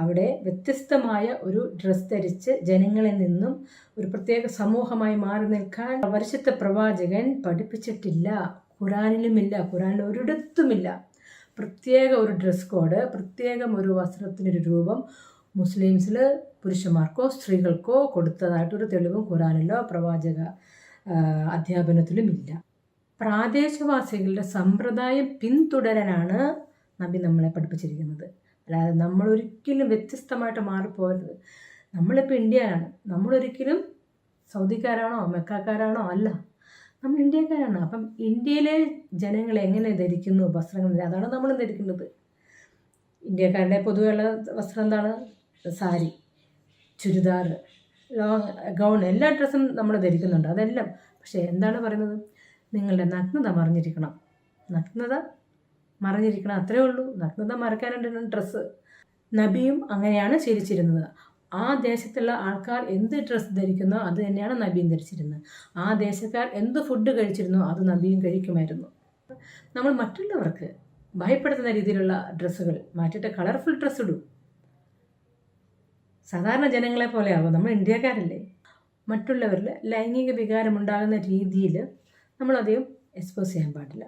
അവിടെ വ്യത്യസ്തമായ ഒരു ഡ്രസ് ധരിച്ച് ജനങ്ങളിൽ നിന്നും ഒരു പ്രത്യേക സമൂഹമായി മാറി നിൽക്കാൻ പരിശുദ്ധ പ്രവാചകൻ പഠിപ്പിച്ചിട്ടില്ല. ഖുറാനിലുമില്ല, ഖുറാനിൽ ഒരിടത്തുമില്ല. പ്രത്യേക ഒരു ഡ്രസ് കോഡ്, പ്രത്യേകം ഒരു വസ്ത്രത്തിനൊരു രൂപം മുസ്ലിംസിൽ പുരുഷന്മാർക്കോ സ്ത്രീകൾക്കോ കൊടുത്തതായിട്ടൊരു തെളിവും ഖുറാനിലോ പ്രവാചക അധ്യാപനത്തിലുമില്ല. പ്രാദേശവാസികളുടെ സമ്പ്രദായം പിന്തുടരാനാണ് നബി നമ്മളെ പഠിപ്പിച്ചിരിക്കുന്നത്. അല്ലാതെ നമ്മളൊരിക്കലും വ്യത്യസ്തമായിട്ട് മാറിപ്പോകരുത്. നമ്മളിപ്പോൾ ഇന്ത്യയിലാണ്, നമ്മളൊരിക്കലും സൗദിക്കാരാണോ മെക്കാക്കാരാണോ അല്ല, നമ്മൾ ഇന്ത്യക്കാരാണ്. അപ്പം ഇന്ത്യയിലെ ജനങ്ങൾ എങ്ങനെ ധരിക്കുന്നു വസ്ത്രങ്ങൾ, അതാണ് നമ്മൾ ധരിക്കുന്നത്. ഇന്ത്യക്കാരുടെ പൊതുവെയുള്ള വസ്ത്രം എന്താണ്? സാരി, ചുരിദാർ, ലോങ് ഗൗൺ, എല്ലാ ഡ്രസ്സും നമ്മൾ ധരിക്കുന്നുണ്ട്, അതെല്ലാം. പക്ഷേ എന്താണ് പറയുന്നത്? നിങ്ങളുടെ നഗ്നത മറിഞ്ഞിരിക്കണം, നഗ്നത മറിഞ്ഞിരിക്കണം, അത്രേ ഉള്ളൂ. നഗ്നത മറക്കാനുണ്ട് ഡ്രസ്സ്. നബിയും അങ്ങനെയാണ് ശീലിച്ചിരുന്നത്. ആ ദേശത്തുള്ള ആൾക്കാർ എന്ത് ഡ്രസ്സ് ധരിക്കുന്നോ അത് തന്നെയാണ് നബിയും ധരിച്ചിരുന്നത്. ആ ദേശക്കാർ എന്ത് ഫുഡ് കഴിച്ചിരുന്നോ അത് നബിയും കഴിക്കുമായിരുന്നു. നമ്മൾ മറ്റുള്ളവർക്ക് ഭയപ്പെടുത്തുന്ന രീതിയിലുള്ള ഡ്രസ്സുകൾ മാറ്റിയിട്ട് കളർഫുൾ ഡ്രസ്സ് ഇടും. സാധാരണ ജനങ്ങളെ പോലെയാകും. നമ്മൾ ഇന്ത്യക്കാരല്ലേ. മറ്റുള്ളവരിൽ ലൈംഗിക വികാരം ഉണ്ടാകുന്ന രീതിയിൽ നമ്മളധികം എക്സ്പോസ് ചെയ്യാൻ പാടില്ല.